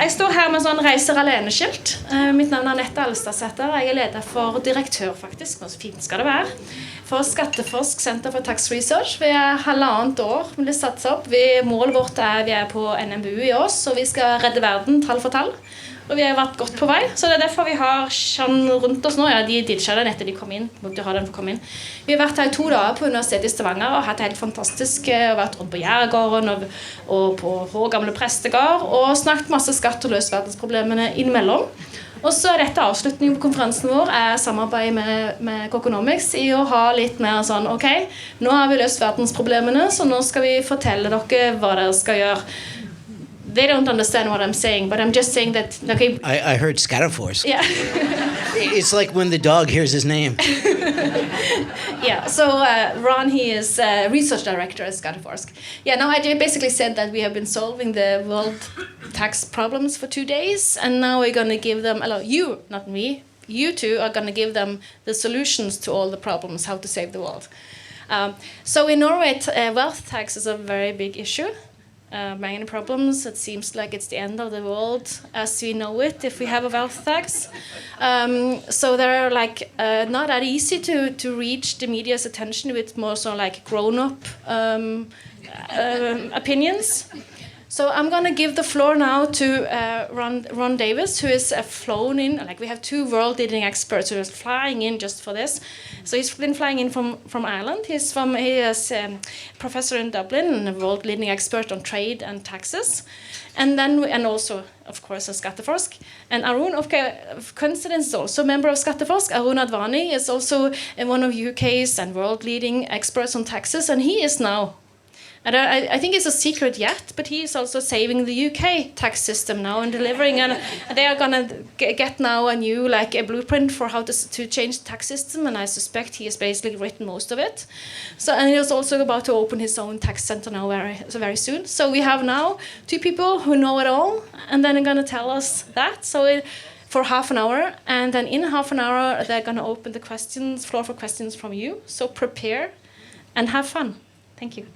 Jeg står her med sånn reiser alene-skilt. Mitt navn er Anette Alstadsæter. Jeg er leder for direktør, faktisk. Hvor fint skal det være? For Skatteforsk, Center for Tax Research. Vi er 1,5 år med det satset opp. Målet vårt vi er på NMBU i oss, og vi skal redde verden tall for tall. Og vi har vært godt på vei, så det er derfor vi har sånn rundt oss nå. Ja, de ditcha den etter de kom inn. Vi har vært her i 2 dager på Universitetet i Stavanger og hatt det helt fantastisk. Vært rundt på Jærgården og på Hår gamle prestegård og snakket masse skatt og løst verdensproblemene innimellom. Og så er dette avslutningen på konferansen vår, samarbeid med KÅKÅnomics i å ha litt mer sånn, ok, nå har vi løst verdensproblemene, så nå skal vi fortelle dere hva dere skal gjøre. They don't understand what I'm saying, but I'm just saying that. Okay. I heard Skatteforsk. Yeah. It's like when the dog hears his name. Yeah. So Ron, he is research director at Skatteforsk. Yeah. Now I basically said that we have been solving the world tax problems for 2 days, and now we're going to give them. You, not me. You two are going to give them the solutions to all the problems, how to save the world. So in Norway, wealth tax is a very big issue. Many problems. It seems like it's the end of the world as we know it if we have a wealth tax. So they're like not that easy to reach the media's attention with more so like grown-up opinions. So I'm going to give the floor now to Ron Davies, who is flown in. Like we have 2 world-leading experts who are flying in just for this. So he's been flying in from Ireland. He is professor in Dublin and a world-leading expert on trade and taxes. And also, of course, a Skatteforsk. And Arun, coincidence, is also a member of Skatteforsk. Arun Advani is also one of UK's and world-leading experts on taxes, and he is now. And I think it's a secret yet, but he is also saving the UK tax system now and delivering. And they are going to get now a new a blueprint for how to change the tax system. And I suspect he has basically written most of it. So and he is also about to open his own tax center now very soon. So we have now 2 people who know it all, and then they're going to tell us that. So for half an hour, and then in half an hour they're going to open the floor for questions from you. So prepare and have fun. Thank you.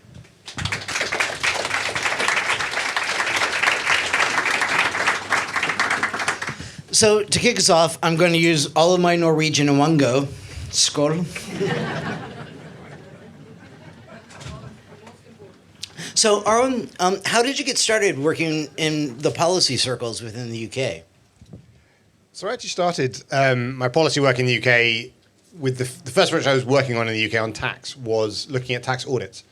So to kick us off, I'm going to use all of my Norwegian in one go. Skål. So Arun, how did you get started working in the policy circles within the UK? So I actually started my policy work in the UK with the first project I was working on in the UK on tax was looking at tax audits.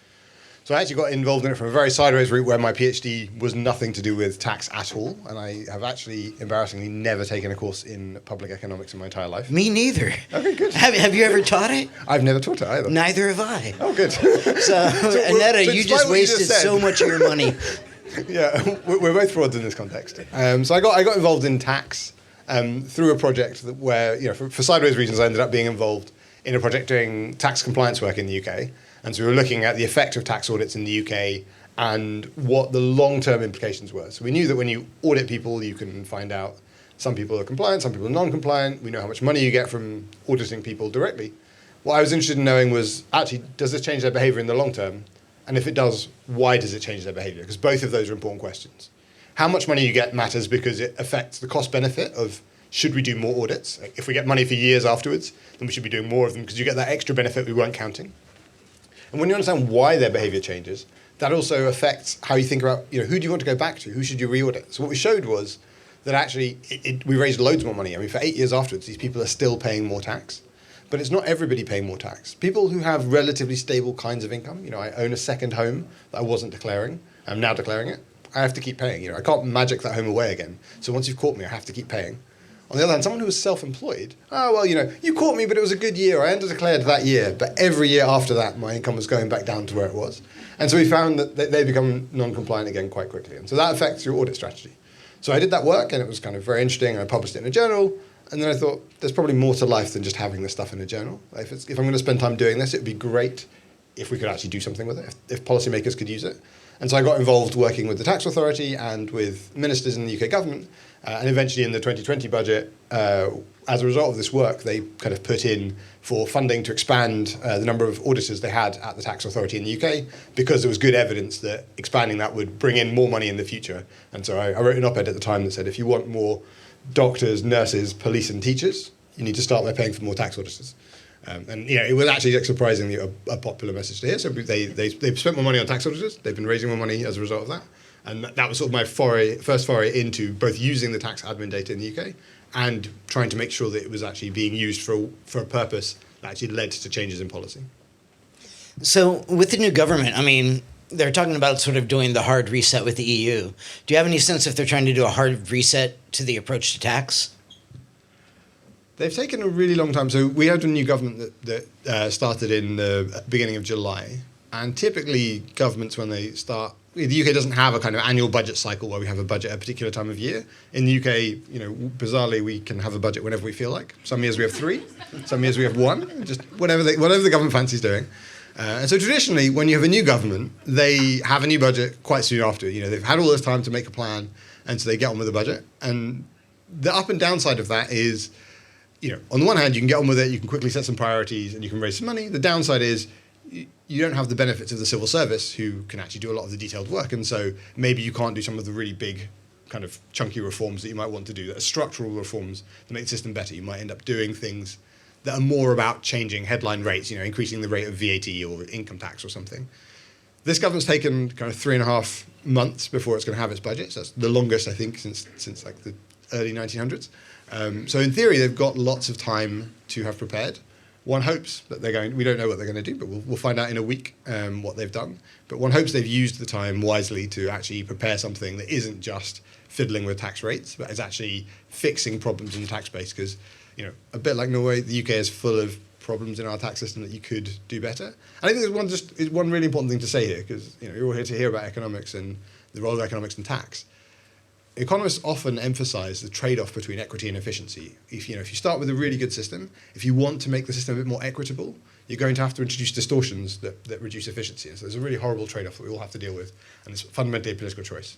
So I actually got involved in it from a very sideways route where my PhD was nothing to do with tax at all. And I have actually, embarrassingly, never taken a course in public economics in my entire life. Me neither. Okay, good. Have you ever taught it? I've never taught it either. Neither have I. Oh, good. So Annette, you just wasted so much of your money. Yeah, we're both frauds in this context. So I got involved in tax through a project where, for sideways reasons, I ended up being involved in a project doing tax compliance work in the UK. And so we were looking at the effect of tax audits in the UK and what the long-term implications were. So we knew that when you audit people, you can find out some people are compliant, some people are non-compliant. We know how much money you get from auditing people directly. What I was interested in knowing was, actually, does this change their behavior in the long term? And if it does, why does it change their behavior? Because both of those are important questions. How much money you get matters because it affects the cost-benefit of should we do more audits? If we get money for years afterwards, then we should be doing more of them because you get that extra benefit we weren't counting. And when you understand why their behavior changes, that also affects how you think about, who do you want to go back to? Who should you re-audit? So what we showed was that actually we raised loads more money. I mean, for 8 years afterwards, these people are still paying more tax. But it's not everybody paying more tax. People who have relatively stable kinds of income, I own a second home that I wasn't declaring. I'm now declaring it. I have to keep paying. I can't magic that home away again. So once you've caught me, I have to keep paying. On the other hand, someone who was self-employed, you caught me, but it was a good year. I underdeclared that year, but every year after that, my income was going back down to where it was. And so we found that they become non-compliant again quite quickly. And so that affects your audit strategy. So I did that work, and it was kind of very interesting, and I published it in a journal. And then I thought, there's probably more to life than just having this stuff in a journal. If I'm going to spend time doing this, it would be great if we could actually do something with it, if policymakers could use it. And so I got involved working with the tax authority and with ministers in the UK government. And eventually in the 2020 budget, as a result of this work, they kind of put in for funding to expand the number of auditors they had at the tax authority in the UK, because there was good evidence that expanding that would bring in more money in the future. And so I wrote an op-ed at the time that said, if you want more doctors, nurses, police and teachers, you need to start by paying for more tax auditors. And it was actually surprisingly a popular message to hear. So they've spent more money on tax auditors. They've been raising more money as a result of that. And that was sort of my first foray into both using the tax admin data in the UK and trying to make sure that it was actually being used for a purpose that actually led to changes in policy. So with the new government, I mean, they're talking about sort of doing the hard reset with the EU. Do you have any sense if they're trying to do a hard reset to the approach to tax? They've taken a really long time. So we had a new government that started in the beginning of July. And typically governments, when they start, the UK doesn't have a kind of annual budget cycle where we have a budget at a particular time of year. In the UK, bizarrely, we can have a budget whenever we feel like. Some years we have 3, some years we have 1, just whatever the government fancies doing. And so traditionally, when you have a new government, they have a new budget quite soon after. They've had all this time to make a plan, and so they get on with the budget. And the up and downside of that is, on the one hand, you can get on with it, you can quickly set some priorities, and you can raise some money. The downside is you don't have the benefits of the civil service, who can actually do a lot of the detailed work. And so maybe you can't do some of the really big kind of chunky reforms that you might want to do, that are structural reforms to make the system better. You might end up doing things that are more about changing headline rates, increasing the rate of VAT or income tax or something. This government's taken kind of 3.5 months before it's going to have its budget. So that's the longest, I think, since like the early 1900s. So in theory, they've got lots of time to have prepared. One hopes that we don't know what they're going to do, but we'll find out in a week what they've done. But one hopes they've used the time wisely to actually prepare something that isn't just fiddling with tax rates, but is actually fixing problems in the tax base. Because, a bit like Norway, the UK is full of problems in our tax system that you could do better. And I think there's one really important thing to say here, because you're all here to hear about economics and the role of economics and tax. Economists often emphasize the trade-off between equity and efficiency. If you start with a really good system, if you want to make the system a bit more equitable, you're going to have to introduce distortions that reduce efficiency. And so there's a really horrible trade-off that we all have to deal with, and it's fundamentally a political choice.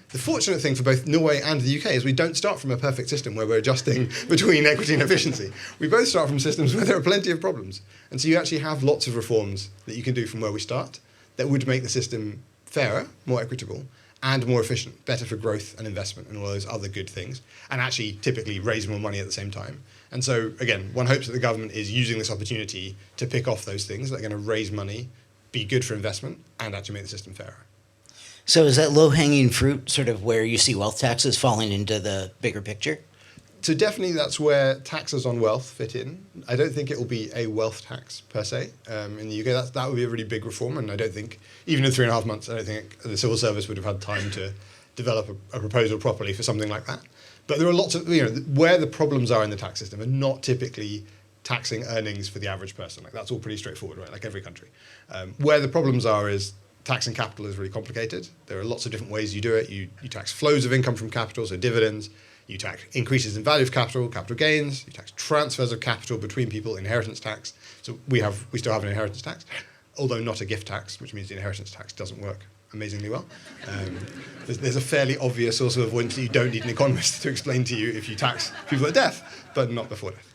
The fortunate thing for both Norway and the UK is we don't start from a perfect system where we're adjusting between equity and efficiency. We both start from systems where there are plenty of problems. And so you actually have lots of reforms that you can do from where we start that would make the system fairer, more equitable, and more efficient, better for growth and investment and all those other good things, and actually typically raise more money at the same time. And so, again, one hopes that the government is using this opportunity to pick off those things that are going to raise money, be good for investment, and actually make the system fairer. So is that low-hanging fruit sort of where you see wealth taxes falling into the bigger picture? So definitely that's where taxes on wealth fit in. I don't think it will be a wealth tax per se in the UK. That would be a really big reform, and I don't think, even in 3.5 months, I don't think the civil service would have had time to develop a proposal properly for something like that. But there are lots of, where the problems are in the tax system are not typically taxing earnings for the average person. Like, that's all pretty straightforward, right? Like every country. Where the problems are is taxing capital is really complicated. There are lots of different ways you do it. You tax flows of income from capital, so dividends. You tax increases in value of capital, capital gains. You tax transfers of capital between people, inheritance tax. So we still have an inheritance tax, although not a gift tax, which means the inheritance tax doesn't work amazingly well. There's a fairly obvious source of avoidance that you don't need an economist to explain to you if you tax people at death, but not before death.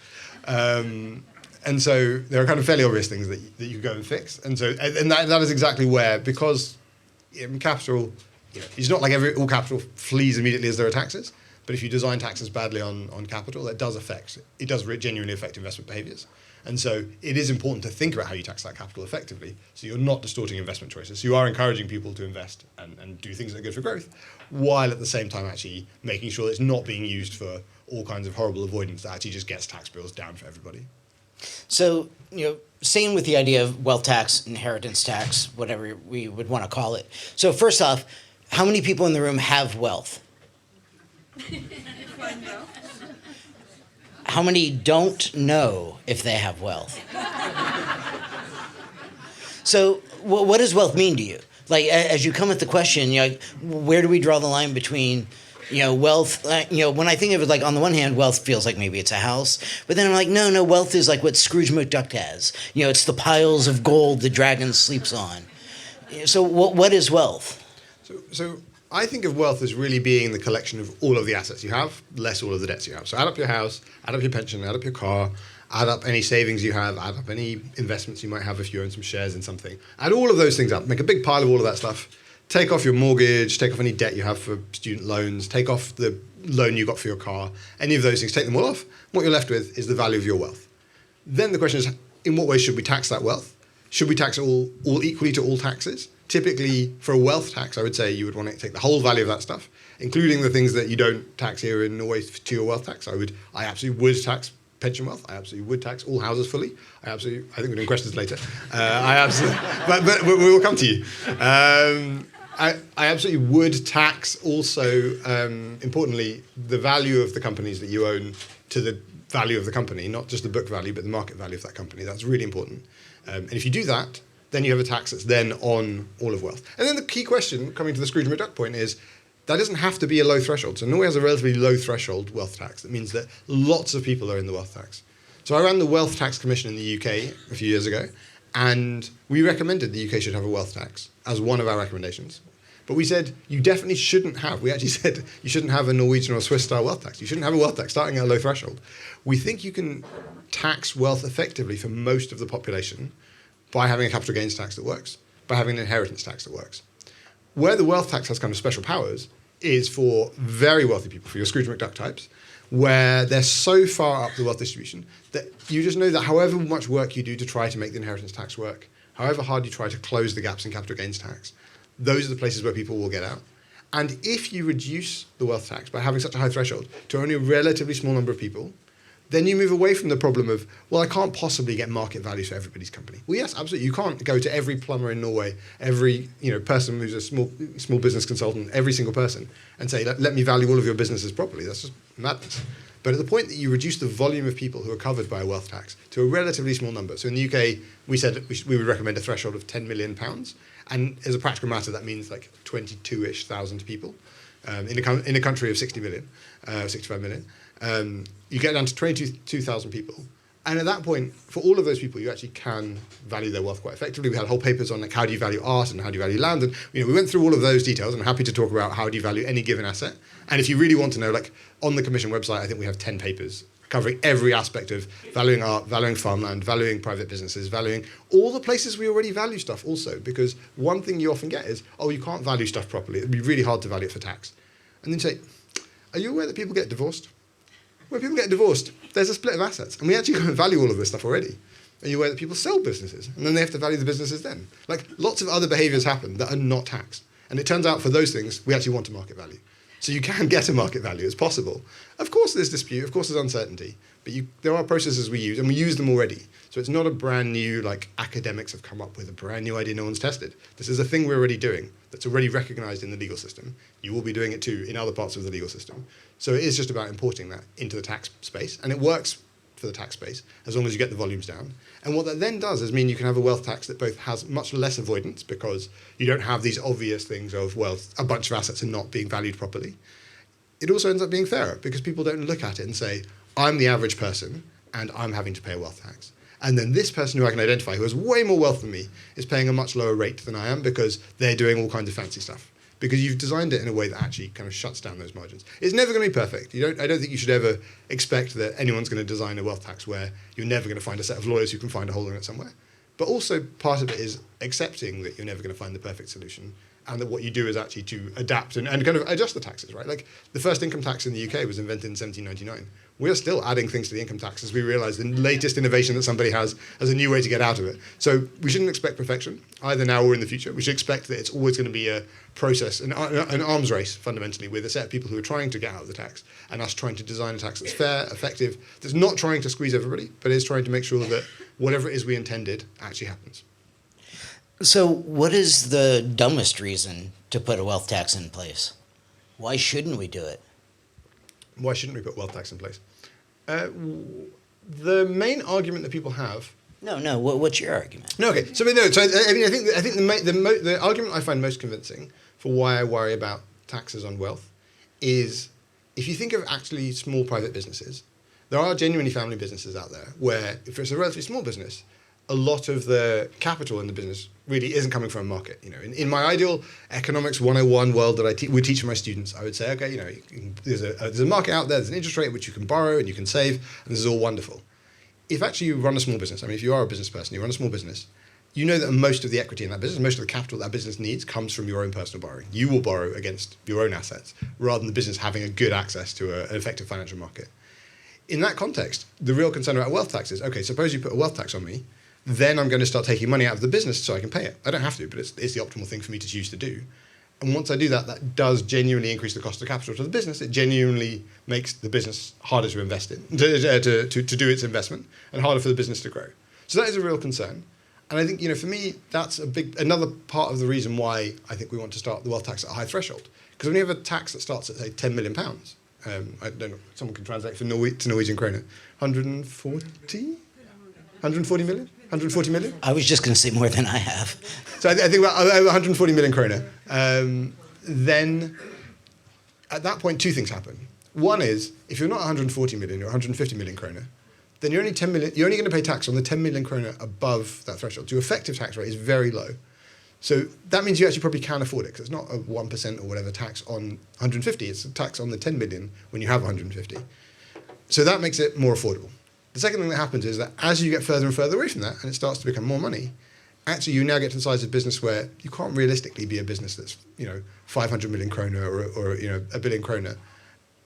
And so there are kind of fairly obvious things that you can go and fix. And so that is exactly where, because capital, it's not like all capital flees immediately as there are taxes. But if you design taxes badly on capital, that does genuinely affect investment behaviors. And so it is important to think about how you tax that capital effectively, so you're not distorting investment choices. So you are encouraging people to invest and do things that are good for growth, while at the same time actually making sure that it's not being used for all kinds of horrible avoidance that actually just gets tax bills down for everybody. So, staying with the idea of wealth tax, inheritance tax, whatever we would want to call it. So first off, how many people in the room have wealth? How many don't know if they have wealth? So what does wealth mean to you? Like, as you come at the question, where do we draw the line between Wealth, when I think of it, like, on the one hand, wealth feels like maybe it's a house, but then I'm like, no, wealth is like what Scrooge McDuck has. It's the piles of gold the dragon sleeps on. So what is wealth? So I think of wealth as really being the collection of all of the assets you have, less all of the debts you have. So add up your house, add up your pension, add up your car, add up any savings you have, add up any investments you might have if you own some shares in something. Add all of those things up, make a big pile of all of that stuff. Take off your mortgage, take off any debt you have for student loans, take off the loan you got for your car, any of those things, take them all off. What you're left with is the value of your wealth. Then the question is, in what way should we tax that wealth? Should we tax it all equally to all taxes? Typically, for a wealth tax, I would say you would want to take the whole value of that stuff, including the things that you don't tax here in Norway to your wealth tax. I absolutely would tax pension wealth. I absolutely would tax all houses fully. I think we're doing questions later. But we will come to you. I absolutely would tax also, importantly, the value of the companies that you own to the value of the company, not just the book value, but the market value of that company. That's really important. And if you do that, then you have a tax that's then on all of wealth. And then the key question, coming to the Scrooge McDuck point, is that doesn't have to be a low threshold. So Norway has a relatively low threshold wealth tax. That means that lots of people are in the wealth tax. So I ran the Wealth Tax Commission in the UK a few years ago, and we recommended the UK should have a wealth tax as one of our recommendations. But we said you definitely shouldn't have. We actually said you shouldn't have a Norwegian or Swiss style wealth tax. You shouldn't have a wealth tax starting at a low threshold. We think you can tax wealth effectively for most of the population by having a capital gains tax that works, by having an inheritance tax that works. Where the wealth tax has kind of special powers is for very wealthy people, for your Scrooge McDuck types, where they're so far up the wealth distribution that you just know that however much work you do to try to make the inheritance tax work, however hard you try to close the gaps in capital gains tax, those are the places where people will get out. And if you reduce the wealth tax by having such a high threshold to only a relatively small number of people, then you move away from the problem of, well, I can't possibly get market value for everybody's company. Well, yes, absolutely. You can't go to every plumber in Norway, every person who's a small business consultant, every single person, and say, let me value all of your businesses properly. That's just madness. But at the point that you reduce the volume of people who are covered by a wealth tax to a relatively small number. So in the UK, we said we would recommend a threshold of £10 million. And as a practical matter, that means like 22-ish thousand people in a country of 60 million, 65 million. You get down to 22,000 people. And at that point, for all of those people, you actually can value their wealth quite effectively. We had whole papers on like how do you value art and how do you value land. And we went through all of those details. I'm happy to talk about how do you value any given asset. And if you really want to know, like on the Commission website, I think we have 10 papers covering every aspect of valuing art, valuing farmland, valuing private businesses, valuing all the places we already value stuff also. Because one thing you often get is, oh, you can't value stuff properly. It'd be really hard to value it for tax. And then say, are you aware that people get divorced? When people get divorced, there's a split of assets. And we actually can't value all of this stuff already. Are you aware that people sell businesses? And then they have to value the businesses then. Like, lots of other behaviours happen that are not taxed. And it turns out for those things, we actually want a market value. So you can get a market value, it's possible. Of course there's dispute, of course there's uncertainty. But there are processes we use, and we use them already. So it's not a brand new, like, academics have come up with a brand new idea no one's tested. This is a thing we're already doing that's already recognised in the legal system. You will be doing it too in other parts of the legal system. So it is just about importing that into the tax space, and it works for the tax space as long as you get the volumes down. And what that then does is mean you can have a wealth tax that both has much less avoidance because you don't have these obvious things of, well, a bunch of assets are not being valued properly. It also ends up being fairer because people don't look at it and say, I'm the average person and I'm having to pay a wealth tax. And then this person who I can identify who has way more wealth than me is paying a much lower rate than I am because they're doing all kinds of fancy stuff. Because you've designed it in a way that actually kind of shuts down those margins. It's never going to be perfect. I don't think you should ever expect that anyone's going to design a wealth tax where you're never going to find a set of lawyers who can find a hole in it somewhere. But also part of it is accepting that you're never going to find the perfect solution and that what you do is actually to adapt and kind of adjust the taxes, right? Like the first income tax in the UK was invented in 1799. We are still adding things to the income tax as we realise the latest innovation that somebody has as a new way to get out of it. So we shouldn't expect perfection, either now or in the future. We should expect that it's always going to be a process, an arms race, fundamentally, with a set of people who are trying to get out of the tax and us trying to design a tax that's fair, effective, that's not trying to squeeze everybody, but is trying to make sure that whatever it is we intended actually happens. So what is the dumbest reason to put a wealth tax in place? Why shouldn't we do it? Why shouldn't we put wealth tax in place? The main argument that people have. No. What's your argument? No, okay. So I think the argument I find most convincing for why I worry about taxes on wealth is if you think of actually small private businesses, there are genuinely family businesses out there where if it's a relatively small business, a lot of the capital in the business really isn't coming from a market. In my ideal economics 101 world that I would teach my students, I would say, okay, there's a market out there, there's an interest rate at which you can borrow and you can save, and this is all wonderful. If actually you run a small business, if you are a business person, you run a small business, you know that most of the equity in that business, most of the capital that business needs comes from your own personal borrowing. You will borrow against your own assets rather than the business having a good access to an effective financial market. In that context, the real concern about wealth tax is, okay, suppose you put a wealth tax on me, then I'm going to start taking money out of the business so I can pay it. I don't have to, but it's the optimal thing for me to choose to do. And once I do that, that does genuinely increase the cost of capital to the business. It genuinely makes the business harder to invest in, to do its investment, and harder for the business to grow. So that is a real concern. And I think, for me, that's another part of the reason why I think we want to start the wealth tax at a high threshold. Because when you have a tax that starts at, say, £10 million, I don't know, someone can translate to Norwegian kroner, 140 million? 140 million? I was just going to say more than I have. So I think about over 140 million kroner. Then at that point, two things happen. One is, if you're not 140 million, you're 150 million kroner, then you're only 10 million. You're only going to pay tax on the 10 million kroner above that threshold. So your effective tax rate is very low. So that means you actually probably can afford it, because it's not a 1% or whatever tax on 150. It's a tax on the 10 million when you have 150. So that makes it more affordable. The second thing that happens is that as you get further and further away from that, and it starts to become more money, actually you now get to the size of business where you can't realistically be a business that's 500 million kroner or a billion kroner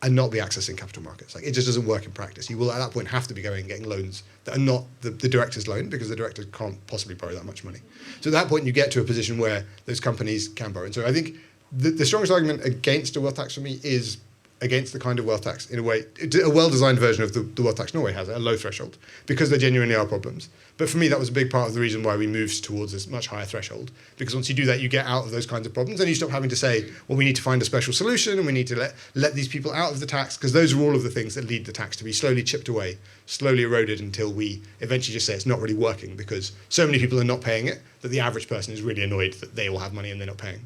and not be accessing capital markets. Like, it just doesn't work in practice. You will at that point have to be going and getting loans that are not the director's loan, because the director can't possibly borrow that much money. So at that point you get to a position where those companies can borrow. And so I think the strongest argument against a wealth tax for me is against the kind of wealth tax, in a way. A well-designed version of the wealth tax Norway has a low threshold, because there genuinely are problems. But for me, that was a big part of the reason why we moved towards this much higher threshold, because once you do that, you get out of those kinds of problems, and you stop having to say, well, we need to find a special solution, and we need to let these people out of the tax, because those are all of the things that lead the tax to be slowly chipped away, slowly eroded, until we eventually just say it's not really working, because so many people are not paying it that the average person is really annoyed that they all have money and they're not paying.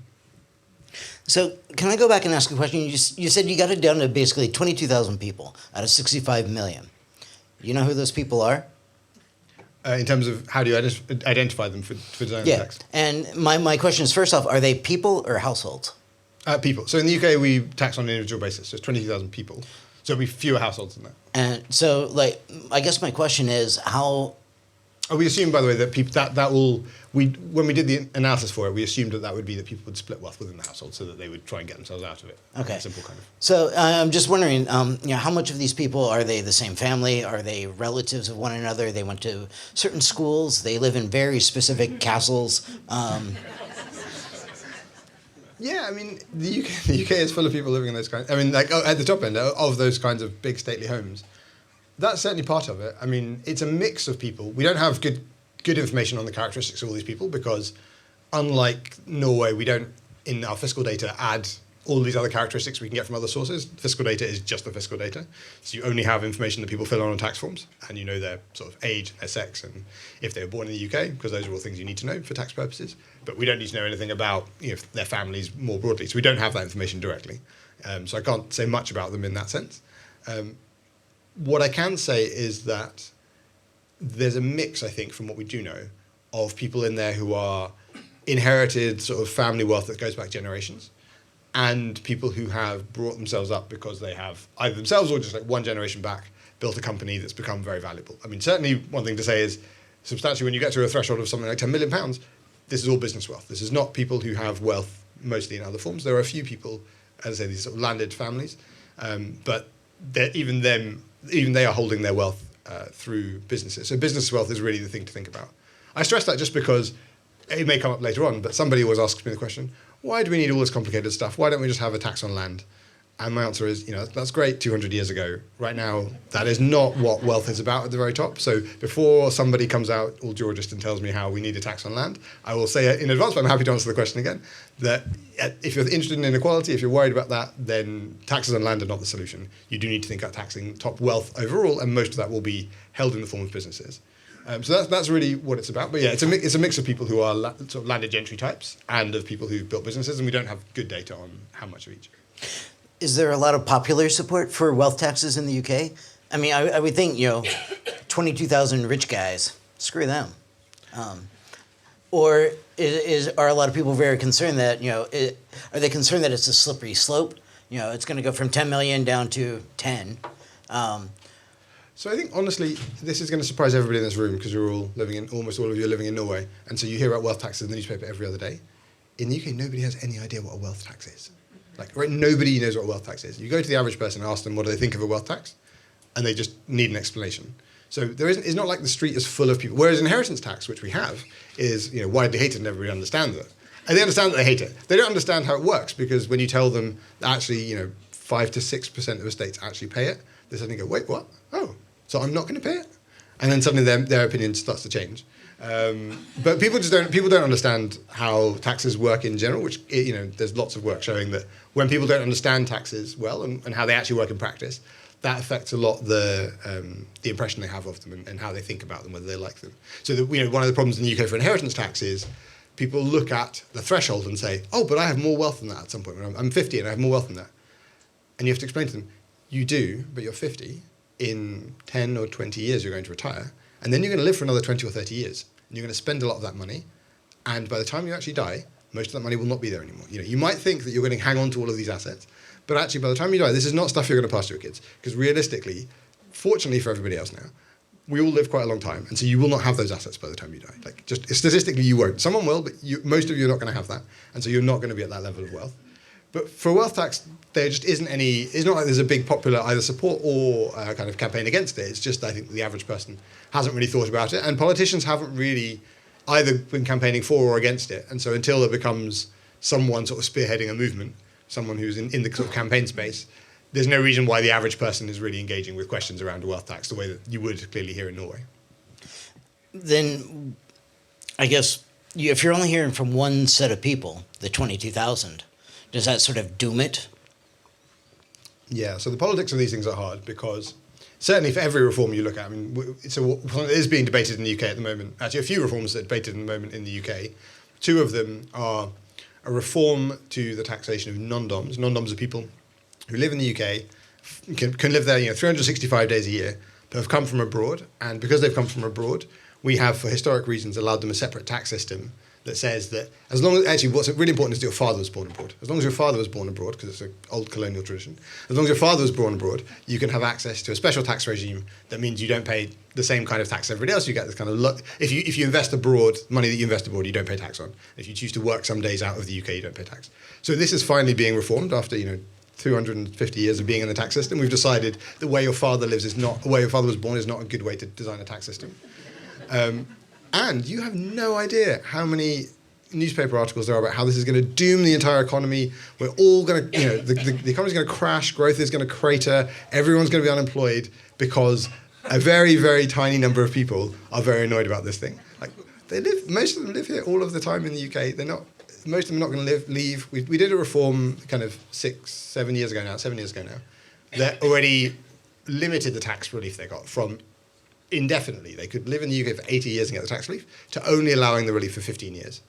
So can I go back and ask a question? You said you got it down to basically 22,000 people out of 65 million. You know who those people are? In terms of how do you identify them for design Yeah. tax? And my question is, first off, are they people or households? People. So in the UK, we tax on an individual basis. So it's 22,000 people. So it'll be fewer households than that. And so, I guess my question is how... We assume, by the way, that people when we did the analysis for it, we assumed that would be that people would split wealth within the household, so that they would try and get themselves out of it. Okay. Simple kind of. So I'm just wondering, how much of these people, are they the same family? Are they relatives of one another? They went to certain schools. They live in very specific castles. Yeah, the UK is full of people living in those kinds. At the top end of those kinds of big stately homes. That's certainly part of it. It's a mix of people. We don't have good information on the characteristics of all these people, because unlike Norway, we don't, in our fiscal data, add all these other characteristics we can get from other sources. Fiscal data is just the fiscal data. So you only have information that people fill on tax forms, and you know their sort of age, their sex, and if they were born in the UK, because those are all things you need to know for tax purposes. But we don't need to know anything about their families more broadly. So we don't have that information directly. So I can't say much about them in that sense. What I can say is that there's a mix, I think, from what we do know, of people in there who are inherited sort of family wealth that goes back generations, and people who have brought themselves up because they have either themselves or just one generation back built a company that's become very valuable. Certainly one thing to say is, substantially, when you get to a threshold of something like £10 million, this is all business wealth. This is not people who have wealth mostly in other forms. There are a few people, as I say, these sort of landed families, but even they are holding their wealth through businesses. So business wealth is really the thing to think about. I stress that just because it may come up later on, but somebody always asks me the question, why do we need all this complicated stuff? Why don't we just have a tax on land? And my answer is, that's great 200 years ago. Right now, that is not what wealth is about at the very top. So before somebody comes out all Georgist and tells me how we need a tax on land, I will say in advance, but I'm happy to answer the question again, that if you're interested in inequality, if you're worried about that, then taxes on land are not the solution. You do need to think about taxing top wealth overall, and most of that will be held in the form of businesses. So that's really what it's about. But yeah, it's a mix of people who are sort of landed gentry types and of people who built businesses, and we don't have good data on how much of each. Is there a lot of popular support for wealth taxes in the UK? I mean, I would think, 22,000 rich guys, screw them. Or are a lot of people very concerned that, are they concerned that it's a slippery slope? It's going to go from 10 million down to 10. So I think, honestly, this is going to surprise everybody in this room because almost all of you are living in Norway. And so you hear about wealth taxes in the newspaper every other day. In the UK, nobody has any idea what a wealth tax is. Nobody knows what a wealth tax is. You go to the average person and ask them what do they think of a wealth tax, and they just need an explanation. So it's not like the street is full of people. Whereas inheritance tax, which we have, is widely hated and everybody understands it. And they understand that they hate it. They don't understand how it works because when you tell them that actually 5 to 6% of estates actually pay it, they suddenly go, wait, what? Oh, so I'm not going to pay it? And then suddenly their opinion starts to change. But people don't understand how taxes work in general, which, there's lots of work showing that when people don't understand taxes well and how they actually work in practice, that affects a lot the impression they have of them and how they think about them, whether they like them. So one of the problems in the UK for inheritance tax is people look at the threshold and say, oh, but I have more wealth than that at some point. When I'm 50 and I have more wealth than that. And you have to explain to them, you do, but you're 50. In 10 or 20 years, you're going to retire. And then you're going to live for another 20 or 30 years. And you're going to spend a lot of that money. And by the time you actually die, most of that money will not be there anymore. You might think that you're going to hang on to all of these assets. But actually, by the time you die, this is not stuff you're going to pass to your kids. Because realistically, fortunately for everybody else now, we all live quite a long time. And so you will not have those assets by the time you die. Just statistically, you won't. Someone will, but most of you are not going to have that. And so you're not going to be at that level of wealth. But for wealth tax, there just isn't any, it's not like there's a big popular either support or kind of campaign against it. It's just, I think, the average person hasn't really thought about it. And politicians haven't really either been campaigning for or against it. And so until there becomes someone sort of spearheading a movement, someone who's in the sort of campaign space, there's no reason why the average person is really engaging with questions around a wealth tax the way that you would clearly here in Norway. Then, I guess, if you're only hearing from one set of people, the 22,000, does that sort of doom it? Yeah, so the politics of these things are hard because certainly for every reform you look at, so what is being debated in the UK at the moment, actually a few reforms that are debated in the moment in the UK, two of them are a reform to the taxation of non-doms. Non-doms are people who live in the UK, can live there 365 days a year, but have come from abroad. And because they've come from abroad, we have, for historic reasons, allowed them a separate tax system that says that as long as, actually what's really important is that your father was born abroad. As long as your father was born abroad, because it's an old colonial tradition, as long as your father was born abroad, you can have access to a special tax regime that means you don't pay the same kind of tax as everybody else. You get this kind of if you invest abroad, money that you invest abroad, you don't pay tax on. If you choose to work some days out of the UK, you don't pay tax. So this is finally being reformed after 250 years of being in the tax system. We've decided the way your father lives is not, the way your father was born is not a good way to design a tax system. And you have no idea how many newspaper articles there are about how this is going to doom the entire economy. We're all going to, the economy's going to crash, growth is going to crater, everyone's going to be unemployed because a very, very tiny number of people are very annoyed about this thing. Most of them live here all of the time in the UK. Most of them are not going to leave. We did a reform kind of 7 years ago now, that already limited the tax relief they got from indefinitely. They could live in the UK for 80 years and get the tax relief to only allowing the relief for 15 years.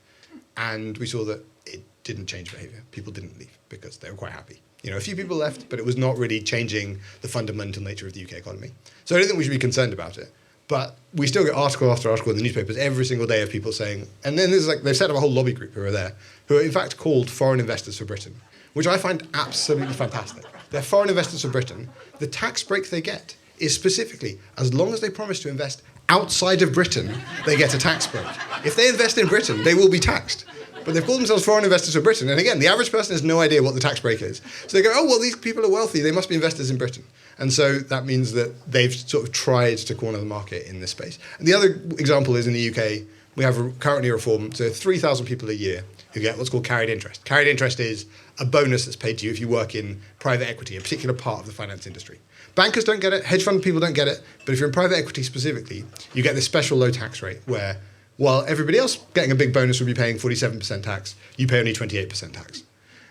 And we saw that it didn't change behaviour. People didn't leave because they were quite happy. A few people left, but it was not really changing the fundamental nature of the UK economy. So I don't think we should be concerned about it. But we still get article after article in the newspapers every single day of people saying, and then there's they've set up a whole lobby group who are there, who are in fact called Foreign Investors for Britain, which I find absolutely fantastic. They're foreign investors for Britain. The tax break they get is specifically, as long as they promise to invest outside of Britain, they get a tax break. If they invest in Britain, they will be taxed. But they've called themselves foreign investors for Britain. And again, the average person has no idea what the tax break is. So they go, oh, well, these people are wealthy. They must be investors in Britain. And so that means that they've sort of tried to corner the market in this space. And the other example is in the UK, we have currently a reform to 3,000 people a year who get what's called carried interest. Carried interest is a bonus that's paid to you if you work in private equity, a particular part of the finance industry. Bankers don't get it, hedge fund people don't get it, but if you're in private equity specifically, you get this special low tax rate where while everybody else getting a big bonus would be paying 47% tax, you pay only 28% tax.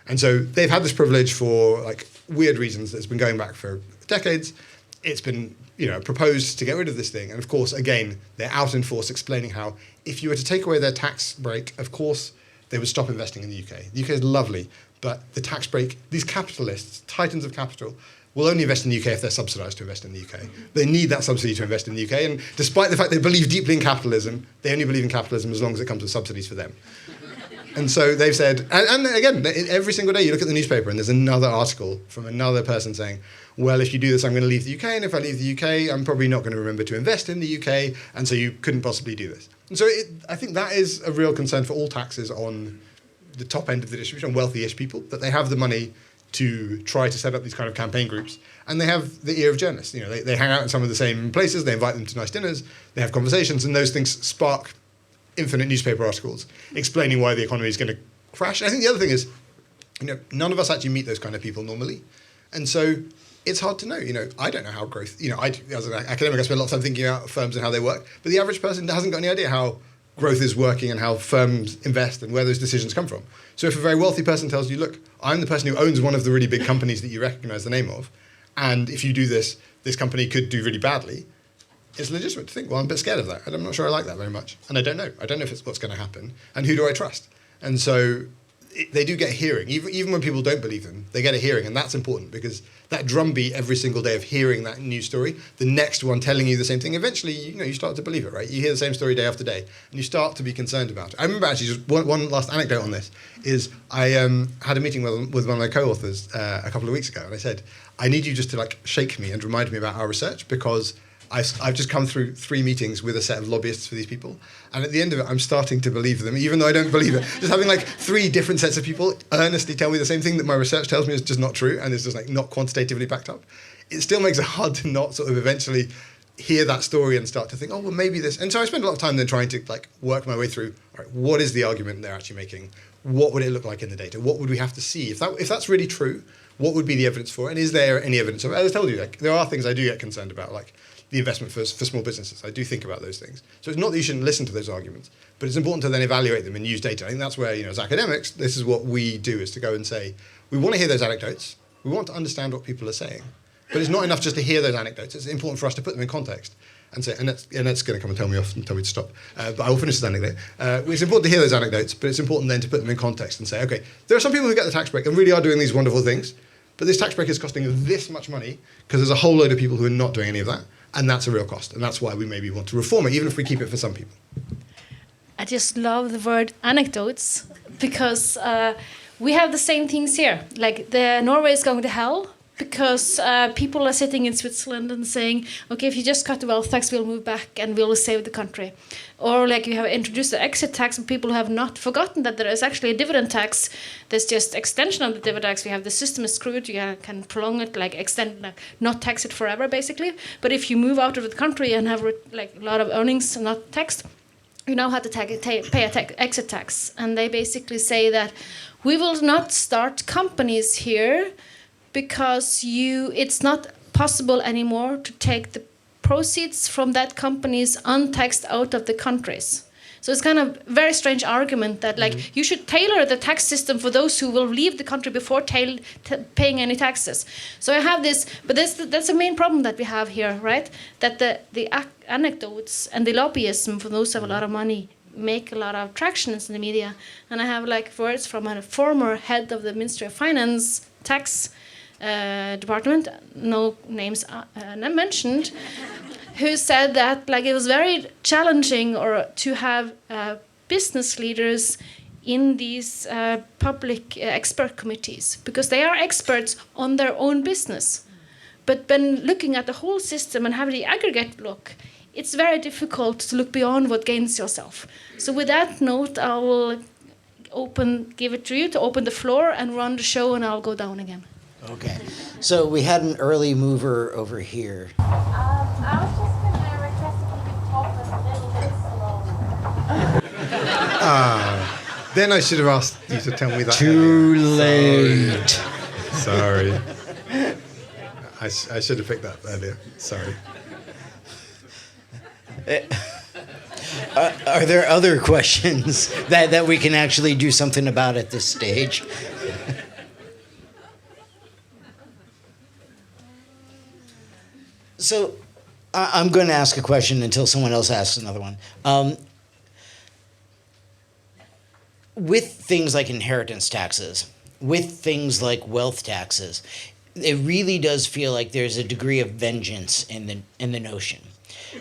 And so they've had this privilege for weird reasons that's been going back for decades. It's been proposed to get rid of this thing. And of course, again, they're out in force explaining how if you were to take away their tax break, of course, they would stop investing in the UK. The UK is lovely, but the tax break, these capitalists, titans of capital, will only invest in the UK if they're subsidised to invest in the UK. They need that subsidy to invest in the UK, and despite the fact they believe deeply in capitalism, they only believe in capitalism as long as it comes with subsidies for them. And so they've said, and again, every single day you look at the newspaper and there's another article from another person saying, well, if you do this, I'm going to leave the UK, and if I leave the UK, I'm probably not going to remember to invest in the UK, and so you couldn't possibly do this. And so I think that is a real concern for all taxes on the top end of the distribution, on wealthy-ish people, that they have the money to try to set up these kind of campaign groups, and they have the ear of journalists. You know, they hang out in some of the same places, they invite them to nice dinners, they have conversations, and those things spark infinite newspaper articles explaining why the economy is going to crash. And I think the other thing is, you know, none of us actually meet those kind of people normally, and so it's hard to know. You know, I don't know how growth. You know, as an academic, I spend a lot of time thinking about firms and how they work, but the average person hasn't got any idea how growth is working and how firms invest and where those decisions come from. So if a very wealthy person tells you, look, I'm the person who owns one of the really big companies that you recognize the name of, and if you do this, this company could do really badly, it's legitimate to think, well, I'm a bit scared of that, and I'm not sure I like that very much. And I don't know. I don't know if it's what's going to happen, and who do I trust? And so they do get a hearing. Even when people don't believe them, they get a hearing, and that's important, because that drumbeat every single day of hearing that news story, the next one telling you the same thing, eventually, you know, you start to believe it, right? You hear the same story day after day, and you start to be concerned about it. I remember actually just one last anecdote on this is I had a meeting with one of my co-authors a couple of weeks ago, and I said, I need you just to like shake me and remind me about our research, because I've just come through 3 meetings with a set of lobbyists for these people, and at the end of it, I'm starting to believe them, even though I don't believe it. Just having like 3 different sets of people earnestly tell me the same thing that my research tells me is just not true, and is just like not quantitatively backed up. It still makes it hard to not sort of eventually hear that story and start to think, oh, well, maybe this. And so I spend a lot of time then trying to like work my way through, all right, what is the argument they're actually making? What would it look like in the data? What would we have to see? If that's really true, what would be the evidence for it? And is there any evidence of it? As I told you, like, there are things I do get concerned about, like the investment for small businesses. I do think about those things. So it's not that you shouldn't listen to those arguments, but it's important to then evaluate them and use data. I think that's where, you know, as academics, this is what we do, is to go and say, we want to hear those anecdotes, we want to understand what people are saying, but it's not enough just to hear those anecdotes. It's important for us to put them in context and say, and that's going to come and tell me off and tell me to stop, but I will finish this anecdote. It's important to hear those anecdotes, but it's important then to put them in context and say, okay, there are some people who get the tax break and really are doing these wonderful things, but this tax break is costing this much money because there's a whole load of people who are not doing any of that. And that's a real cost. And that's why we maybe want to reform it, even if we keep it for some people. I just love the word anecdotes, because we have the same things here. Like Norway is going to hell because people are sitting in Switzerland and saying, okay, if you just cut the wealth tax, we'll move back and we'll save the country. Or like you have introduced the exit tax, and people have not forgotten that there is actually a dividend tax. There's just extension of the dividend tax. We have the system is screwed. You can prolong it, like extend, like not tax it forever, basically. But if you move out of the country and have like a lot of earnings not taxed, you now have to pay a exit tax. And they basically say that we will not start companies here because it's not possible anymore to take the proceeds from that companies untaxed out of the countries. So it's kind of very strange argument that like you should tailor the tax system for those who will leave the country before paying any taxes. So I have this, but that's the main problem that we have here, right? That the anecdotes and the lobbyism for those who have a lot of money make a lot of traction in the media. And I have like words from a former head of the Ministry of Finance, tax department, no names mentioned, who said that like it was very challenging to have business leaders in these public expert committees, because they are experts on their own business. But when looking at the whole system and having the aggregate look, it's very difficult to look beyond what gains yourself. So with that note, I will give it to you to open the floor and run the show, and I'll go down again. Okay. So we had an early mover over here. I was just going to request if you could talk a little bit slower. Then I should have asked you to tell me that. Too late. Sorry. I should have picked that earlier. Sorry. Are there other questions that we can actually do something about at this stage? So I'm going to ask a question until someone else asks another one. With things like inheritance taxes, with things like wealth taxes, it really does feel like there's a degree of vengeance in the notion.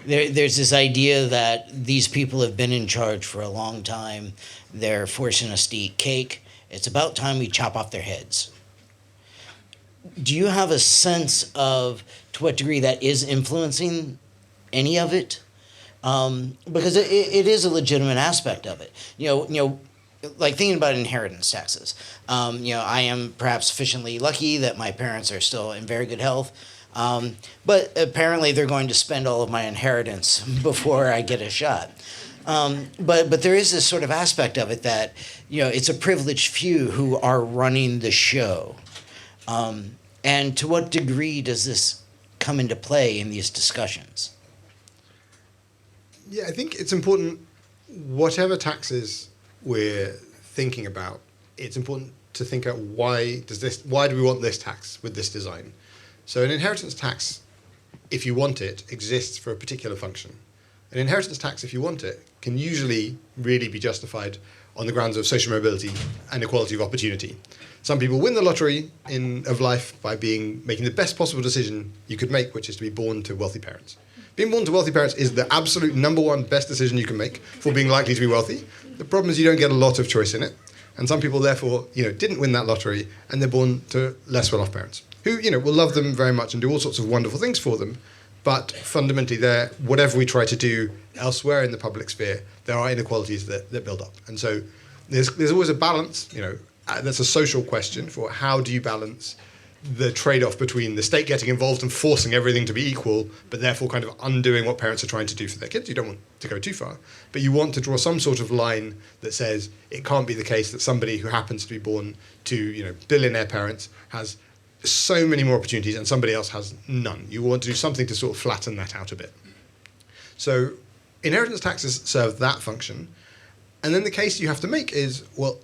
There's this idea that these people have been in charge for a long time. They're forcing us to eat cake. It's about time we chop off their heads. Do you have a sense of to what degree that is influencing any of it? Because it is a legitimate aspect of it. Like thinking about inheritance taxes. I am perhaps sufficiently lucky that my parents are still in very good health. But apparently they're going to spend all of my inheritance before I get a shot. But there is this sort of aspect of it that, it's a privileged few who are running the show. And to what degree does this come into play in these discussions? Yeah, I think it's important, whatever taxes we're thinking about, it's important to think out why do we want this tax with this design? So an inheritance tax, if you want it, exists for a particular function. An inheritance tax, if you want it, can usually really be justified on the grounds of social mobility and equality of opportunity. Some people win the lottery of life by making the best possible decision you could make, which is to be born to wealthy parents. Being born to wealthy parents is the absolute number one best decision you can make for being likely to be wealthy. The problem is you don't get a lot of choice in it. And some people, therefore, didn't win that lottery, and they're born to less well-off parents who, will love them very much and do all sorts of wonderful things for them. But fundamentally, whatever we try to do elsewhere in the public sphere, there are inequalities that build up. And so there's always a balance, that's a social question for how do you balance the trade-off between the state getting involved and forcing everything to be equal, but therefore kind of undoing what parents are trying to do for their kids. You don't want to go too far, but you want to draw some sort of line that says it can't be the case that somebody who happens to be born to, billionaire parents has so many more opportunities and somebody else has none. You want to do something to sort of flatten that out a bit. So inheritance taxes serve that function. And then the case you have to make is, well,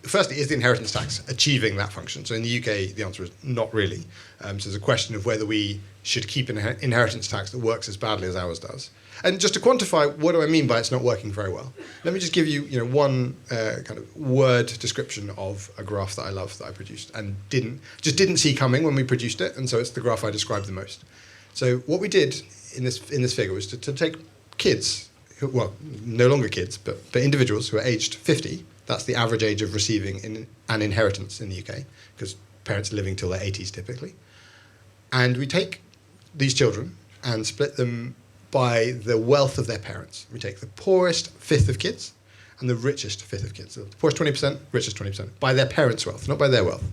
firstly, is the inheritance tax achieving that function? So in the UK, the answer is not really. So there's a question of whether we should keep an inheritance tax that works as badly as ours does. And just to quantify, what do I mean by it's not working very well? Let me just give you, one kind of word description of a graph that I love that I produced and didn't see coming when we produced it, and so it's the graph I described the most. So what we did in this figure was to take kids, no longer kids, but individuals who are aged 50. That's the average age of receiving an inheritance in the UK, because parents are living till their 80s typically. And we take these children and split them by the wealth of their parents. We take the poorest fifth of kids and the richest fifth of kids. So the poorest 20%, richest 20%, by their parents' wealth, not by their wealth.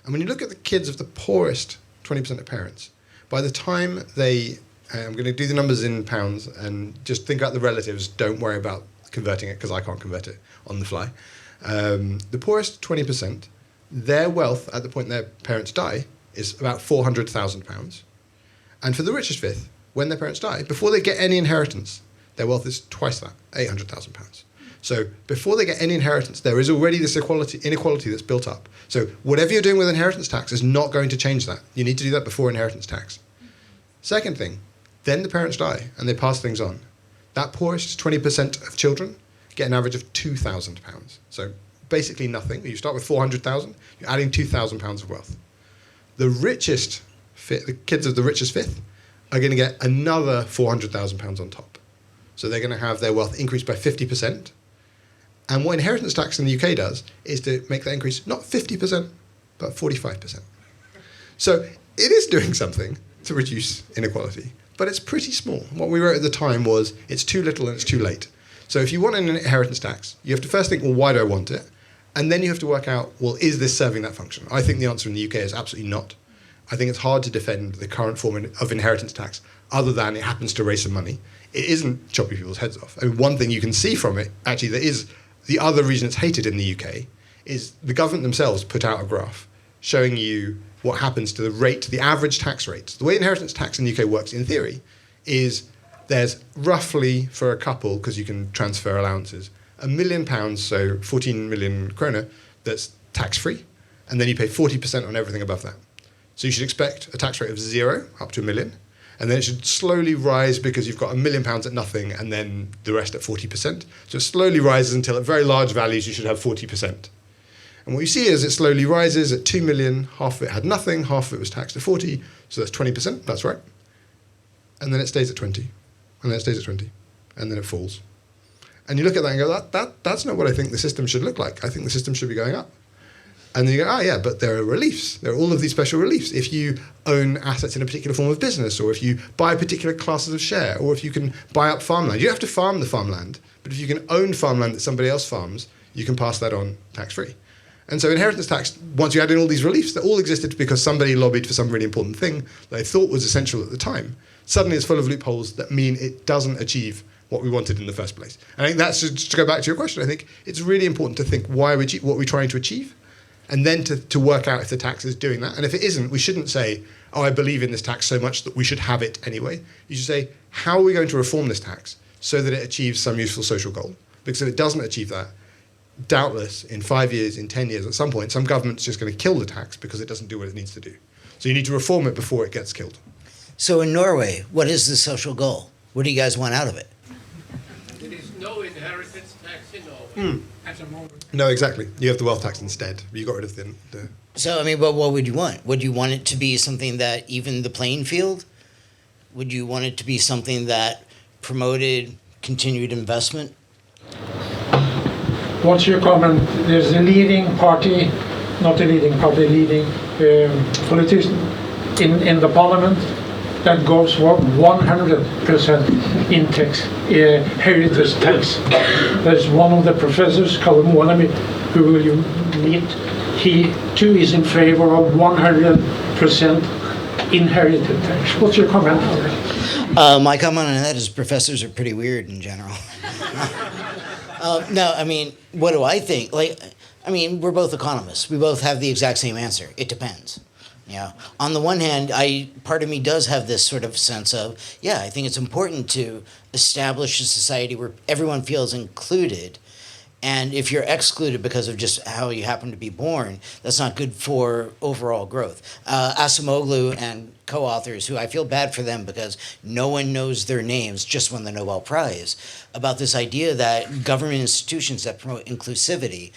And when you look at the kids of the poorest 20% of parents, by the time I'm going to do the numbers in pounds and just think about the relatives, don't worry about converting it because I can't convert it on the fly. The poorest 20%, their wealth at the point their parents die is about £400,000. And for the richest fifth, when their parents die, before they get any inheritance, their wealth is twice that, £800,000. So before they get any inheritance, there is already this inequality that's built up. So whatever you're doing with inheritance tax is not going to change that. You need to do that before inheritance tax. Second thing, then the parents die and they pass things on. That poorest 20% of children get an average of £2,000. So basically nothing. You start with 400,000, you're adding £2,000 of wealth. The richest fifth, the kids of the richest fifth, are going to get another £400,000 on top. So they're going to have their wealth increased by 50%. And what inheritance tax in the UK does is to make that increase not 50%, but 45%. So it is doing something to reduce inequality, but it's pretty small. What we wrote at the time was it's too little and it's too late. So if you want an inheritance tax, you have to first think, well, why do I want it? And then you have to work out, well, is this serving that function? I think the answer in the UK is absolutely not. I think it's hard to defend the current form of inheritance tax other than it happens to raise some money. It isn't chopping people's heads off. I mean, one thing you can see from it, actually, that is the other reason it's hated in the UK, is the government themselves put out a graph showing you what happens to the rate, the average tax rate. The way inheritance tax in the UK works, in theory, is there's roughly, for a couple, because you can transfer allowances, £1 million, so 14 million kroner, that's tax-free, and then you pay 40% on everything above that. So you should expect a tax rate of 0 up to £1 million, and then it should slowly rise because you've got £1 million at nothing and then the rest at 40%. So it slowly rises until at very large values you should have 40%. And what you see is it slowly rises at 2 million, half of it had nothing, half of it was taxed at 40, so that's 20%, that's right. And then it stays at 20, and then it stays at 20, and then it falls. And you look at that and go, that's not what I think the system should look like. I think the system should be going up. And then you go, yeah, but there are reliefs. There are all of these special reliefs. If you own assets in a particular form of business, or if you buy particular classes of share, or if you can buy up farmland. You don't have to farm the farmland, but if you can own farmland that somebody else farms, you can pass that on tax-free. And so inheritance tax, once you add in all these reliefs that all existed because somebody lobbied for some really important thing that they thought was essential at the time, suddenly it's full of loopholes that mean it doesn't achieve what we wanted in the first place. And I think that's, just to go back to your question, I think it's really important to think what we're trying to achieve, and then to work out if the tax is doing that. And if it isn't, we shouldn't say, oh, I believe in this tax so much that we should have it anyway. You should say, how are we going to reform this tax so that it achieves some useful social goal? Because if it doesn't achieve that, doubtless in 5 years, in 10 years, at some point, some government's just going to kill the tax because it doesn't do what it needs to do. So you need to reform it before it gets killed. So in Norway, what is the social goal? What do you guys want out of it? There is no inheritance tax in Norway at the moment. No, exactly. You have the wealth tax instead. You got rid of the So, I mean, but what would you want? Would you want it to be something that evened the playing field? Would you want it to be something that promoted continued investment? What's your comment? There's a leading party, not a leading party, leading politician in the parliament that goes for 100% in tax, heritage tax. There's one of the professors, KÅKÅnomics, who you meet. He too is in favor of 100% inherited tax. What's your comment on that? My comment on that is professors are pretty weird in general. No, I mean, what do I think? We're both economists. We both have the exact same answer. It depends. You know, on the one hand, part of me does have this sort of sense of, yeah, I think it's important to establish a society where everyone feels included. And if you're excluded because of just how you happen to be born, that's not good for overall growth. Acemoglu and co-authors, who I feel bad for them because no one knows their names, just won the Nobel Prize, about this idea that government institutions that promote inclusivity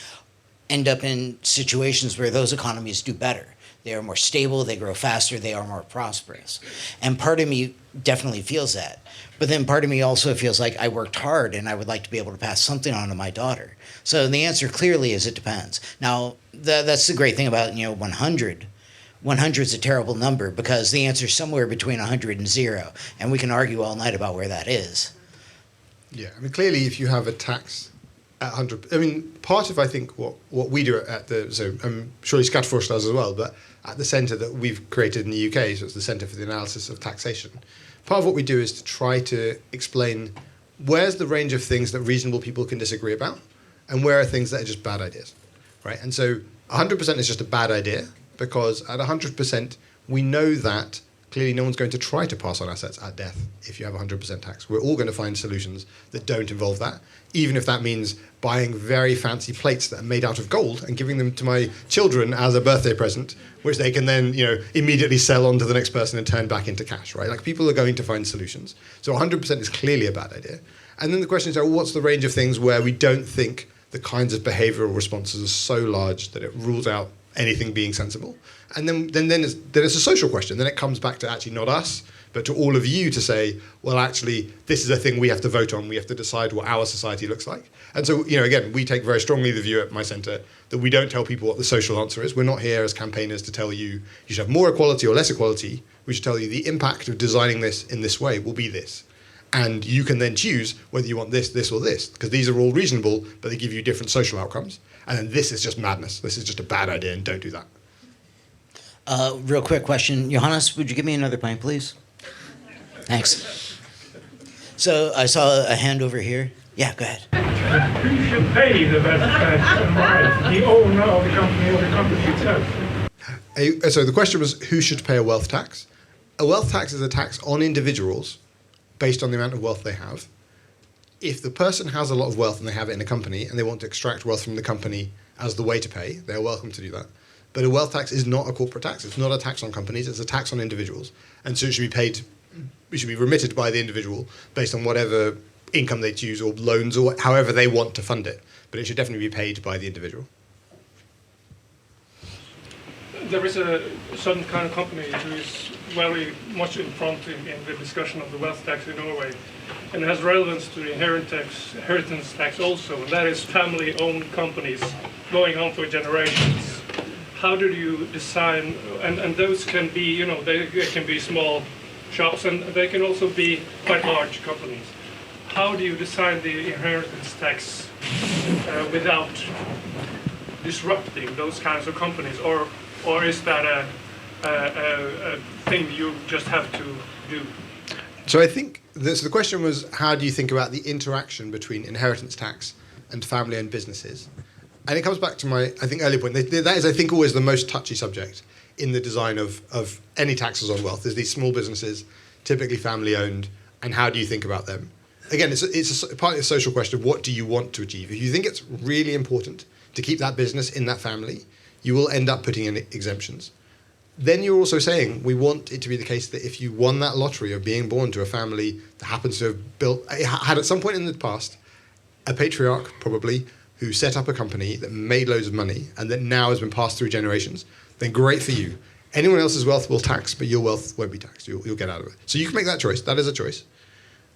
end up in situations where those economies do better. They are more stable, they grow faster, they are more prosperous. And part of me definitely feels that. But then part of me also feels like I worked hard and I would like to be able to pass something on to my daughter. So the answer clearly is it depends. Now, that's the great thing about 100. 100 is a terrible number because the answer is somewhere between 100 and 0. And we can argue all night about where that is. Yeah, I mean, clearly if you have a tax at 100, I mean, part of, I think, what we do I'm surely Skatteforsk does as well, but at the centre that we've created in the UK, so it's the Centre for the Analysis of Taxation, part of what we do is to try to explain where's the range of things that reasonable people can disagree about and where are things that are just bad ideas, right? And so 100% is just a bad idea because at 100% we know that clearly no one's going to try to pass on assets at death if you have 100% tax. We're all going to find solutions that don't involve that, even if that means buying very fancy plates that are made out of gold and giving them to my children as a birthday present, which they can then, immediately sell on to the next person and turn back into cash, right? Like, people are going to find solutions. So 100% is clearly a bad idea. And then the question is, what's the range of things where we don't think the kinds of behavioral responses are so large that it rules out anything being sensible? And then it's a social question. Then it comes back to actually not us, but to all of you to say, well, actually, this is a thing we have to vote on. We have to decide what our society looks like. And so, again, we take very strongly the view at my centre that we don't tell people what the social answer is. We're not here as campaigners to tell you you should have more equality or less equality. We should tell you the impact of designing this in this way will be this. And you can then choose whether you want this, this, or this, because these are all reasonable, but they give you different social outcomes. And then this is just madness. This is just a bad idea, and don't do that. Real quick question. Johannes, would you give me another pint, please? Thanks. So I saw a hand over here. Yeah, go ahead. Who should pay the wealth tax and why? The owner of the company or the company itself? So the question was, who should pay a wealth tax? A wealth tax is a tax on individuals based on the amount of wealth they have. If the person has a lot of wealth and they have it in a company and they want to extract wealth from the company as the way to pay, they're welcome to do that. But a wealth tax is not a corporate tax. It's not a tax on companies. It's a tax on individuals. And so it should be remitted by the individual based on whatever income they choose or loans or however they want to fund it. But it should definitely be paid by the individual. there is a certain kind of company who is very much in front in the discussion of the wealth tax in Norway, and it has relevance to the inheritance tax also, and that is family-owned companies going on for generations. How do you design, and those can be, you know, they can be small shops, and they can also be quite large companies. How do you design the inheritance tax without disrupting those kinds of companies, or is that a thing you just have to do? So I think the question was, how do you think about the interaction between inheritance tax and family-owned businesses? And it comes back to my, I think, earlier point. That is, I think, always the most touchy subject in the design of any taxes on wealth, is these small businesses, typically family-owned, and how do you think about them? Again, it's partly a social question of what do you want to achieve. If you think it's really important to keep that business in that family, you will end up putting in exemptions. Then you're also saying we want it to be the case that if you won that lottery of being born to a family that happens to have had at some point in the past a patriarch probably who set up a company that made loads of money and that now has been passed through generations, then great for you. Anyone else's wealth will tax, but your wealth won't be taxed. You'll get out of it. So you can make that choice. That is a choice.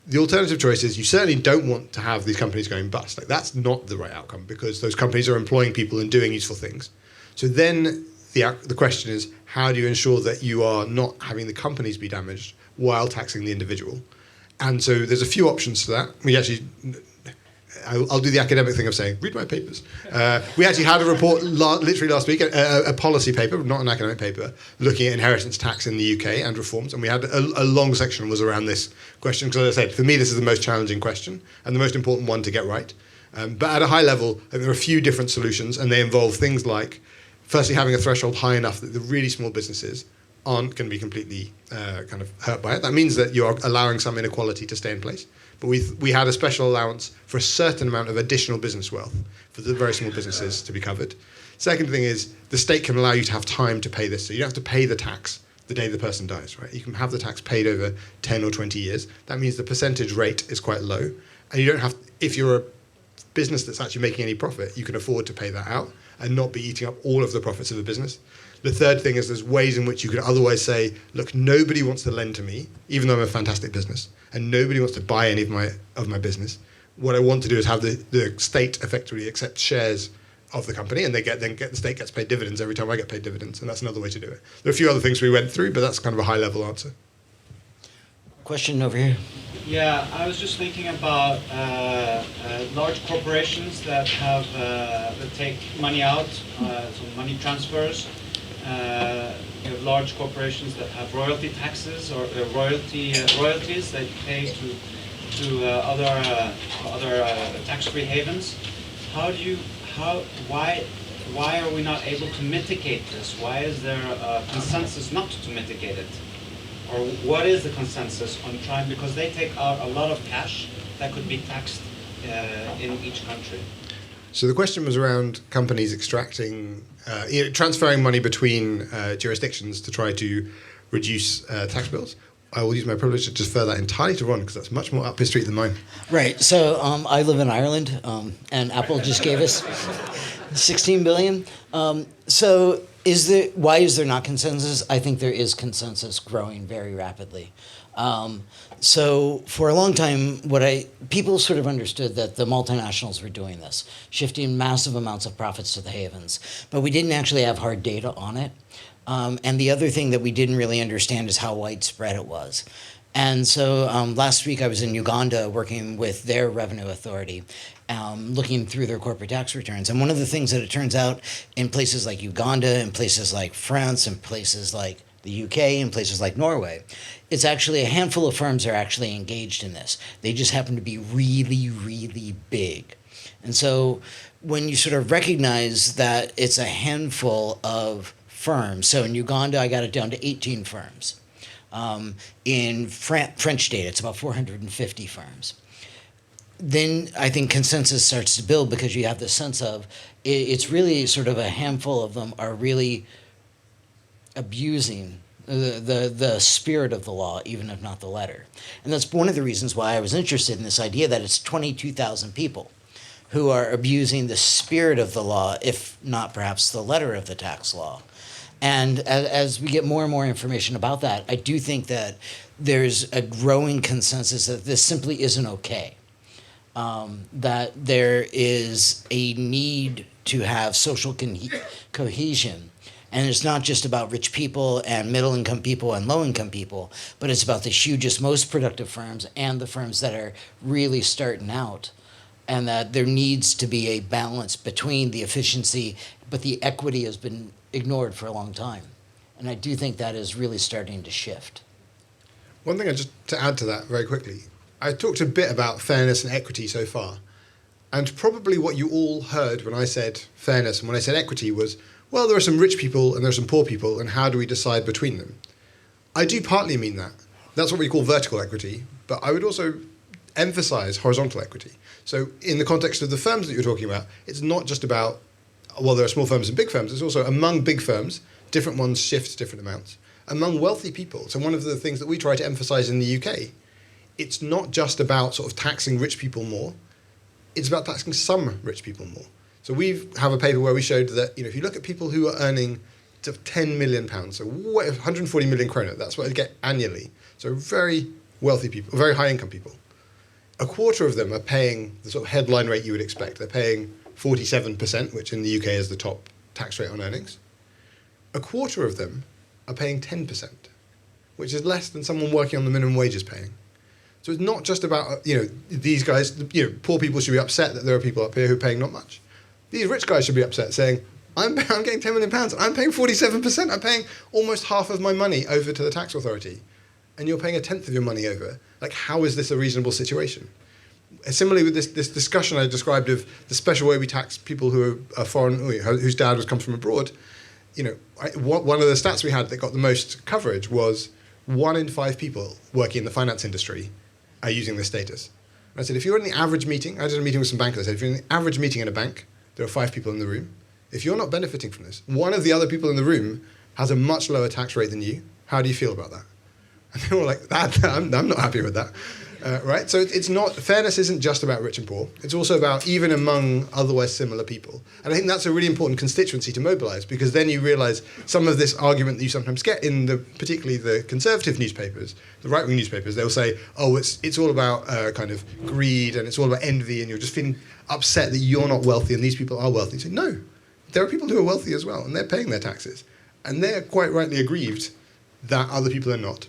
The alternative choice is you certainly don't want to have these companies going bust. Like, that's not the right outcome because those companies are employing people and doing useful things. So then the question is, how do you ensure that you are not having the companies be damaged while taxing the individual? And so there's a few options to that. We actually, I'll do the academic thing of saying, read my papers. We actually had a report literally last week, a policy paper, not an academic paper, looking at inheritance tax in the UK and reforms. And we had a long section was around this question, because as I said, for me, this is the most challenging question and the most important one to get right. But at a high level, there are a few different solutions, and they involve things like, firstly, having a threshold high enough that the really small businesses aren't going to be completely kind of hurt by it. That means that you're allowing some inequality to stay in place. But we had a special allowance for a certain amount of additional business wealth for the very small businesses to be covered. Second thing is the state can allow you to have time to pay this. So you don't have to pay the tax the day the person dies, right? You can have the tax paid over 10 or 20 years. That means the percentage rate is quite low. And you don't have, if you're a business that's actually making any profit, you can afford to pay that out and not be eating up all of the profits of the business. The third thing is there's ways in which you could otherwise say, look, nobody wants to lend to me, even though I'm a fantastic business, and nobody wants to buy any of my business. What I want to do is have the state effectively accept shares of the company, and the state gets paid dividends every time I get paid dividends, and that's another way to do it. There are a few other things we went through, but that's kind of a high-level answer. Question over here. Yeah, I was just thinking about large corporations that have that take money out, so money transfers. You have large corporations that have royalty taxes or royalties that pay to other tax-free havens. Why are we not able to mitigate this? Why is there a consensus not to mitigate it? Or what is the consensus on trying, because they take out a lot of cash that could be taxed in each country? So the question was around companies extracting, transferring money between jurisdictions to try to reduce tax bills. I will use my privilege to defer that entirely to Ron, because that's much more up his street than mine. Right. So I live in Ireland, and Apple just gave us 16 billion. So why is there not consensus? I think there is consensus growing very rapidly. So for a long time, people sort of understood that the multinationals were doing this, shifting massive amounts of profits to the havens, but we didn't actually have hard data on it. And the other thing that we didn't really understand is how widespread it was. And so last week I was in Uganda working with their revenue authority, looking through their corporate tax returns. And one of the things that it turns out in places like Uganda, in places like France, in places like the UK, in places like Norway, it's actually a handful of firms are actually engaged in this. They just happen to be really, really big. And so when you sort of recognize that it's a handful of firms, so in Uganda I got it down to 18 firms. In French data, it's about 450 firms. Then I think consensus starts to build, because you have the sense of it's really sort of a handful of them are really abusing the spirit of the law, even if not the letter. And that's one of the reasons why I was interested in this idea that it's 22,000 people who are abusing the spirit of the law, if not perhaps the letter of the tax law. And as we get more and more information about that, I do think that there's a growing consensus that this simply isn't okay. That there is a need to have social cohesion. And it's not just about rich people and middle-income people and low-income people, but it's about the hugest, most productive firms and the firms that are really starting out. And that there needs to be a balance between the efficiency, but the equity has been ignored for a long time. And I do think that is really starting to shift. One thing just to add to that very quickly, I talked a bit about fairness and equity so far. And probably what you all heard when I said fairness and when I said equity was, well, there are some rich people and there are some poor people, and how do we decide between them? I do partly mean that. That's what we call vertical equity, but I would also emphasize horizontal equity. So in the context of the firms that you're talking about, it's not just about, well, there are small firms and big firms. It's also among big firms, different ones shift different amounts. Among wealthy people, so one of the things that we try to emphasize in the UK, it's not just about sort of taxing rich people more, it's about taxing some rich people more. So we have a paper where we showed that, if you look at people who are earning sort of £10 million, so 140 million kroner, that's what they get annually. So very wealthy people, very high income people. A quarter of them are paying the sort of headline rate you would expect. They're paying 47%, which in the UK is the top tax rate on earnings. A quarter of them are paying 10%, which is less than someone working on the minimum wage is paying. So it's not just about, these guys, poor people should be upset that there are people up here who are paying not much. These rich guys should be upset saying, I'm getting £10 million, I'm paying 47%, I'm paying almost half of my money over to the tax authority, and you're paying a tenth of your money over. Like, how is this a reasonable situation? Similarly with this discussion I described of the special way we tax people who are foreign, whose dad comes from abroad, one of the stats we had that got the most coverage was 1 in 5 people working in the finance industry are using this status. And I said, if you're in the average meeting, I did a meeting with some bankers, I said, if you're in the average meeting in a bank, there are 5 people in the room. If you're not benefiting from this, one of the other people in the room has a much lower tax rate than you. How do you feel about that? And they were like, I'm not happy with that. Right? So it's not, fairness isn't just about rich and poor. It's also about even among otherwise similar people. And I think that's a really important constituency to mobilize, because then you realize some of this argument that you sometimes get in particularly the conservative newspapers, the right-wing newspapers, they'll say, oh, it's all about kind of greed and it's all about envy and you're just feeling upset that you're not wealthy and these people are wealthy. You say, no, there are people who are wealthy as well and they're paying their taxes. And they're quite rightly aggrieved that other people are not.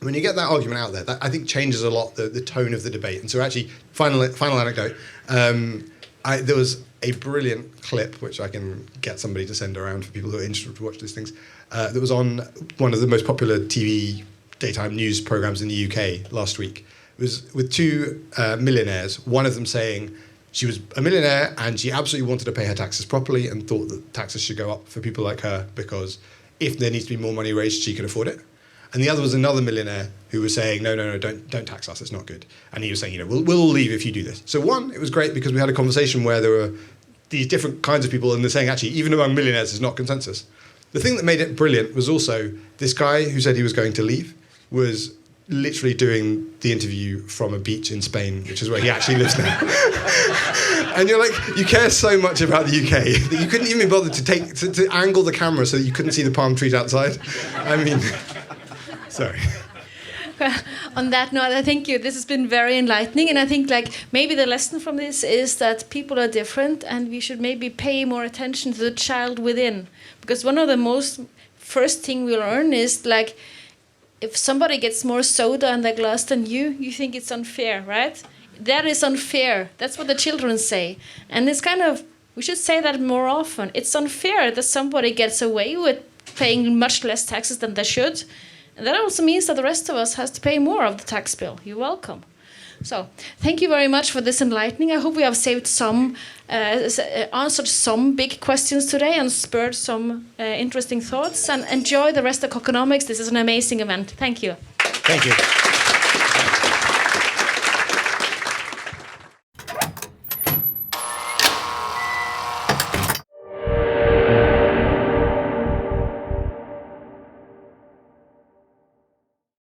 When you get that argument out there, that I think changes a lot the tone of the debate. And so actually, final anecdote, there was a brilliant clip, which I can get somebody to send around for people who are interested to watch these things, that was on one of the most popular TV daytime news programs in the UK last week. It was with 2 millionaires, one of them saying she was a millionaire and she absolutely wanted to pay her taxes properly and thought that taxes should go up for people like her because if there needs to be more money raised, she can afford it. And the other was another millionaire who was saying, no, don't tax us, it's not good. And he was saying, we'll all leave if you do this. So one, it was great because we had a conversation where there were these different kinds of people and they're saying, actually, even among millionaires, there's not consensus. The thing that made it brilliant was also this guy who said he was going to leave was literally doing the interview from a beach in Spain, which is where he actually lives now. And you're like, you care so much about the UK that you couldn't even bother to angle the camera so that you couldn't see the palm trees outside. I mean... Sorry. Well, on that note, I think this has been very enlightening, and I think maybe the lesson from this is that people are different, and we should maybe pay more attention to the child within, because one of the first thing we learn is if somebody gets more soda in their glass than you think it's unfair, right? That is unfair. That's what the children say, and it's we should say that more often. It's unfair that somebody gets away with paying much less taxes than they should. And that also means that the rest of us has to pay more of the tax bill. You're welcome. So thank you very much for this enlightening. I hope we have saved answered some big questions today and spurred some interesting thoughts. And enjoy the rest of KÅKÅnomics. This is an amazing event. Thank you. Thank you.